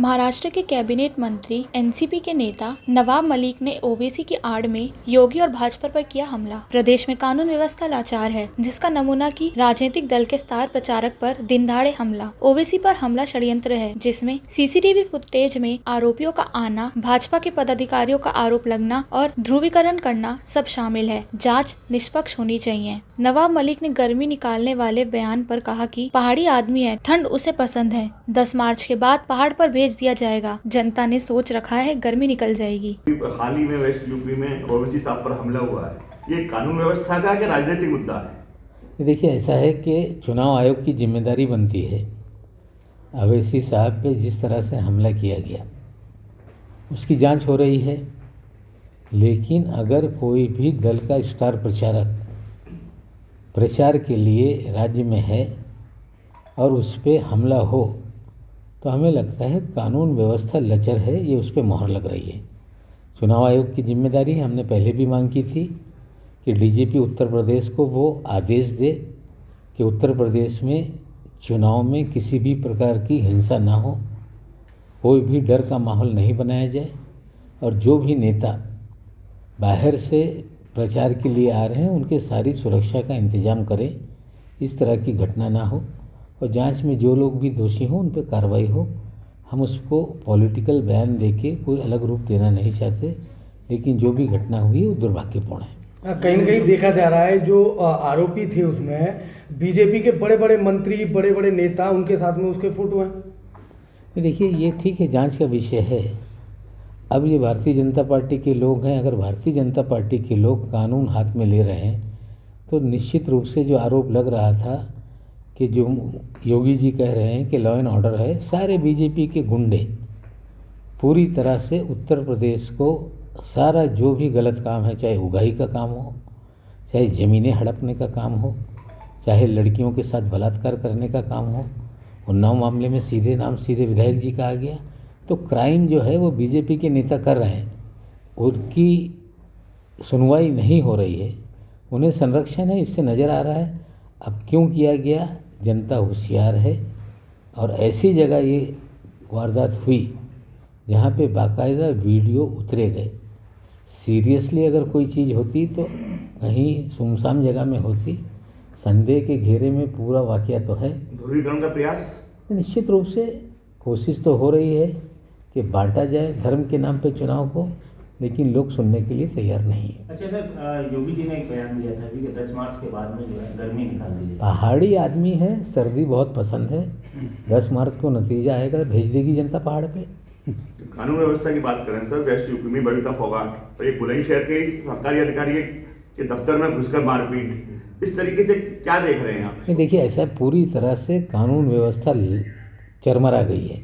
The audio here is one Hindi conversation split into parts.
महाराष्ट्र के कैबिनेट मंत्री एनसीपी के नेता नवाब मलिक ने ओवैसी की आड़ में योगी और भाजपा पर किया हमला। प्रदेश में कानून व्यवस्था लाचार है, जिसका नमूना की राजनीतिक दल के स्टार प्रचारक पर दिनदहाड़े हमला। ओवैसी पर हमला षड्यंत्र है, जिसमें सीसीटीवी फुटेज में आरोपियों का आना, भाजपा के पदाधिकारियों का आरोप लगना और ध्रुवीकरण करना सब शामिल है। जाँच निष्पक्ष होनी चाहिए। नवाब मलिक ने गर्मी निकालने वाले बयान पर कहा कि पहाड़ी आदमी है, ठंड उसे पसंद है। 10 मार्च के बाद पहाड़ पर भेज दिया जाएगा। जनता ने सोच रखा है, गर्मी निकल जाएगी। हाल ही में वेस्ट यूपी में ओवैसी साहब पर हमला हुआ है, ये कानून व्यवस्था का क्या राजनीतिक मुद्दा है? देखिए, ऐसा है कि चुनाव आयोग की जिम्मेदारी बनती है। ओवैसी साहब पे जिस तरह से हमला किया गया उसकी जांच हो रही है, लेकिन अगर कोई भी दल का स्टार प्रचारक प्रचार के लिए राज्य में है और उस पर हमला हो तो हमें लगता है कानून व्यवस्था लचर है, ये उस पर मोहर लग रही है। चुनाव आयोग की जिम्मेदारी है। हमने पहले भी मांग की थी कि डीजीपी उत्तर प्रदेश को वो आदेश दे कि उत्तर प्रदेश में चुनाव में किसी भी प्रकार की हिंसा ना हो, कोई भी डर का माहौल नहीं बनाया जाए और जो भी नेता बाहर से प्रचार के लिए आ रहे हैं उनके सारी सुरक्षा का इंतजाम करें, इस तरह की घटना ना हो और जांच में जो लोग भी दोषी हों उन पर कार्रवाई हो। हम उसको पॉलिटिकल बयान देके कोई अलग रूप देना नहीं चाहते, लेकिन जो भी घटना हुई है वो दुर्भाग्यपूर्ण है। कहीं न कहीं देखा जा रहा है जो आरोपी थे उसमें बीजेपी के बड़े बड़े मंत्री, बड़े बड़े नेता, उनके साथ में उसके फोटो हैं। देखिए, ये ठीक है, जांच का विषय है। अब ये भारतीय जनता पार्टी के लोग हैं। अगर भारतीय जनता पार्टी के लोग कानून हाथ में ले रहे हैं तो निश्चित रूप से जो आरोप लग रहा था कि जो योगी जी कह रहे हैं कि लॉ एंड ऑर्डर है, सारे बीजेपी के गुंडे पूरी तरह से उत्तर प्रदेश को सारा जो भी गलत काम है, चाहे उगाही का काम हो, चाहे ज़मीनें हड़पने का काम हो, चाहे लड़कियों के साथ बलात्कार करने का काम हो, उन्नाव मामले में सीधे नाम सीधे विधायक जी का आ गया। तो क्राइम जो है वो बीजेपी के नेता कर रहे हैं, उनकी सुनवाई नहीं हो रही है, उन्हें संरक्षण है, इससे नज़र आ रहा है। अब क्यों किया गया, जनता होशियार है और ऐसी जगह ये वारदात हुई जहाँ पे बाकायदा वीडियो उतरे गए। सीरियसली अगर कोई चीज़ होती तो कहीं सुनसान जगह में होती। संदेह के घेरे में पूरा वाकया तो है। ध्रुवीकरण का प्रयास निश्चित रूप से कोशिश तो हो रही है कि बांटा जाए धर्म के नाम पे चुनाव को, लेकिन लोग सुनने के लिए तैयार नहीं है। अच्छा सर, योगी जी ने एक बयान दिया था कि 10 मार्च के बाद में जो है गर्मी निकाल दी जाए। पहाड़ी आदमी है, सर्दी बहुत पसंद है। 10 मार्च को नतीजा आएगा, भेज देगी जनता पहाड़ पे। कानून व्यवस्था की बात करें सर, वेस्ट यूपी में बड़ी फौगाट और एक बुलंदशहर के सरकारी अधिकारी के दफ्तर में घुसकर मारपीट, इस तरीके से क्या देख रहे हैं आप? देखिए, ऐसा पूरी तरह से कानून व्यवस्था चरमरा गई है,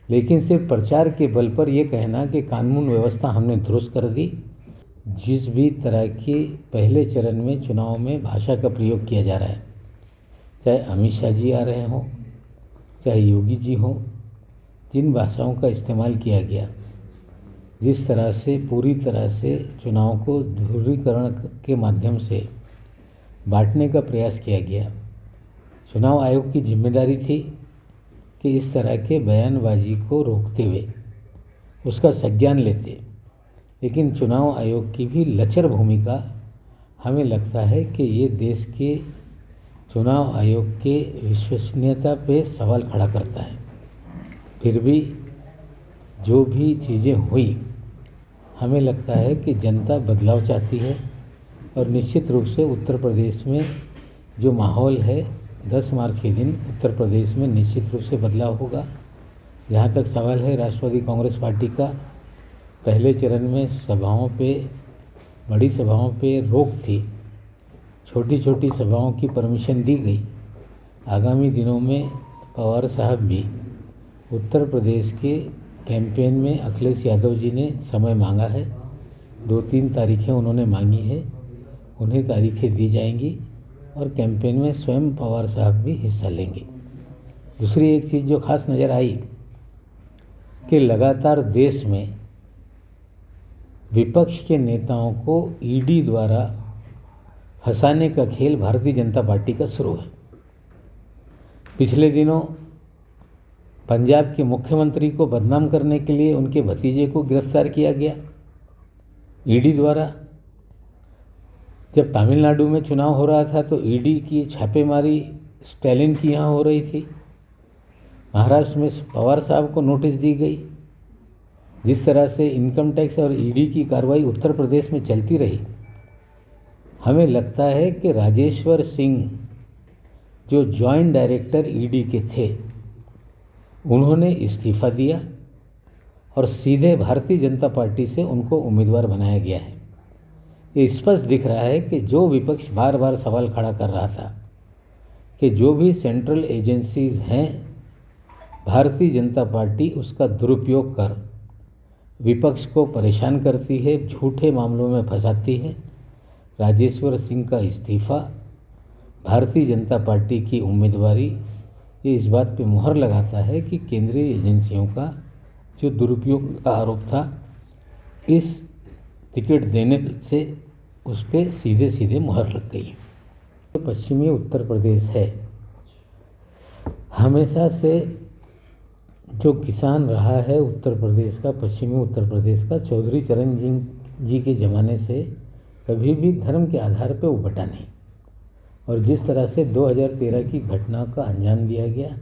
लेकिन सिर्फ प्रचार के बल पर यह कहना कि कानून व्यवस्था हमने दुरुस्त कर दी। जिस भी तरह की पहले चरण में चुनाव में भाषा का प्रयोग किया जा रहा है, चाहे अमित शाह जी आ रहे हों, चाहे योगी जी हों, जिन भाषाओं का इस्तेमाल किया गया, जिस तरह से पूरी तरह से चुनाव को ध्रुवीकरण के माध्यम से बांटने का प्रयास किया गया, चुनाव आयोग की जिम्मेदारी थी कि इस तरह के बयानबाजी को रोकते हुए उसका संज्ञान लेते, लेकिन चुनाव आयोग की भी लचर भूमिका हमें लगता है कि ये देश के चुनाव आयोग के विश्वसनीयता पे सवाल खड़ा करता है। फिर भी जो भी चीज़ें हुई, हमें लगता है कि जनता बदलाव चाहती है और निश्चित रूप से उत्तर प्रदेश में जो माहौल है 10 मार्च के दिन उत्तर प्रदेश में निश्चित रूप से बदलाव होगा। जहाँ तक सवाल है राष्ट्रवादी कांग्रेस पार्टी का, पहले चरण में सभाओं पे, बड़ी सभाओं पे रोक थी, छोटी छोटी सभाओं की परमिशन दी गई। आगामी दिनों में पवार साहब भी उत्तर प्रदेश के कैंपेन में अखिलेश यादव जी ने समय मांगा है, 2-3 तारीखें उन्होंने मांगी है, उन्हें तारीखें दी जाएंगी और कैंपेन में स्वयं पवार साहब भी हिस्सा लेंगे। दूसरी एक चीज़ जो खास नज़र आई कि लगातार देश में विपक्ष के नेताओं को ईडी द्वारा फंसाने का खेल भारतीय जनता पार्टी का शुरू है। पिछले दिनों पंजाब के मुख्यमंत्री को बदनाम करने के लिए उनके भतीजे को गिरफ्तार किया गया ईडी द्वारा। जब तमिलनाडु में चुनाव हो रहा था तो ईडी की छापेमारी स्टैलिन की यहाँ हो रही थी। महाराष्ट्र में पवार साहब को नोटिस दी गई। जिस तरह से इनकम टैक्स और ईडी की कार्रवाई उत्तर प्रदेश में चलती रही, हमें लगता है कि राजेश्वर सिंह जो जॉइंट डायरेक्टर ईडी के थे, उन्होंने इस्तीफा दिया और सीधे भारतीय जनता पार्टी से उनको उम्मीदवार बनाया गया है। ये स्पष्ट दिख रहा है कि जो विपक्ष बार बार सवाल खड़ा कर रहा था कि जो भी सेंट्रल एजेंसीज हैं, भारतीय जनता पार्टी उसका दुरुपयोग कर विपक्ष को परेशान करती है, झूठे मामलों में फंसाती है। राजेश्वर सिंह का इस्तीफा, भारतीय जनता पार्टी की उम्मीदवारी, ये इस बात पे मुहर लगाता है कि केंद्रीय एजेंसियों का जो दुरुपयोग का आरोप था, इस टिकट देने से उस पर सीधे सीधे मुहर लग गई। तो पश्चिमी उत्तर प्रदेश है, हमेशा से जो किसान रहा है उत्तर प्रदेश का, पश्चिमी उत्तर प्रदेश का, चौधरी चरण जी के ज़माने से कभी भी धर्म के आधार पर उभटा नहीं। और जिस तरह से 2013 की घटना का अंजाम दिया गया,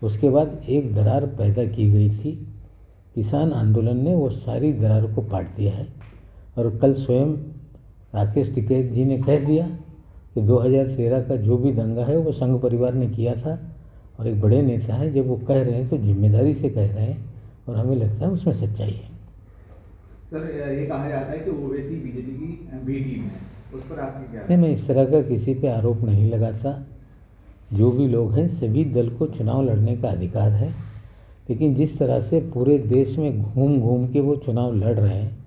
उसके बाद एक दरार पैदा की गई थी। किसान आंदोलन ने वो सारी दरार को पाट दिया है। और कल स्वयं राकेश टिकैत जी ने कह दिया कि 2013 का जो भी दंगा है वो संघ परिवार ने किया था। और एक बड़े नेता हैं, जब वो कह रहे हैं तो जिम्मेदारी से कह रहे हैं, और हमें लगता है उसमें सच्चाई है। सर, ये कहा जाता है कि ओवैसी बीजेपी की बी टीम है, उस पर आपकी क्या? नहीं, मैं इस तरह का किसी पे आरोप नहीं लगाता। जो भी लोग हैं, सभी दल को चुनाव लड़ने का अधिकार है, लेकिन जिस तरह से पूरे देश में घूम घूम के वो चुनाव लड़ रहे हैं,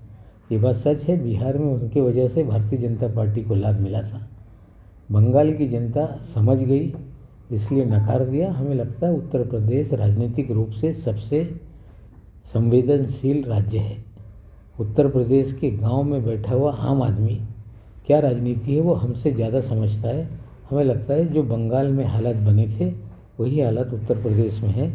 ये बात सच है। बिहार में उनकी वजह से भारतीय जनता पार्टी को लाभ मिला था। बंगाल की जनता समझ गई, इसलिए नकार दिया। हमें लगता है उत्तर प्रदेश राजनीतिक रूप से सबसे संवेदनशील राज्य है। उत्तर प्रदेश के गांव में बैठा हुआ आम आदमी क्या राजनीति है वो हमसे ज़्यादा समझता है। हमें लगता है जो बंगाल में हालात बने थे वही हालात उत्तर प्रदेश में है।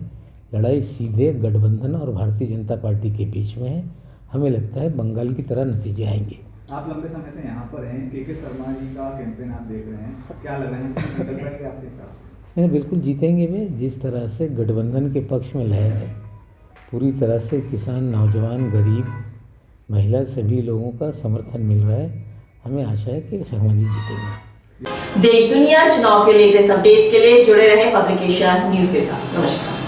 लड़ाई सीधे गठबंधन और भारतीय जनता पार्टी के बीच में है। हमें लगता है बंगाल की तरह नतीजे आएंगे। आप लंबे समय से यहाँ पर हैं, के शर्मा जी का कैंपेन आप देख रहे हैं, क्या लग रहा है निकल पाएंगे आपके साथ? नहीं, बिल्कुल जीतेंगे वे। जिस तरह से गठबंधन के पक्ष में लहर है, पूरी तरह से किसान, नौजवान, गरीब, महिला सभी लोगों का समर्थन मिल रहा है। हमें आशा है कि शर्मा जी जीतेंगे। देश दुनिया चुनाव के लेटेस्ट अपडेट्स के लिए जुड़े रहें पब्लिकेशन न्यूज के साथ। नमस्कार।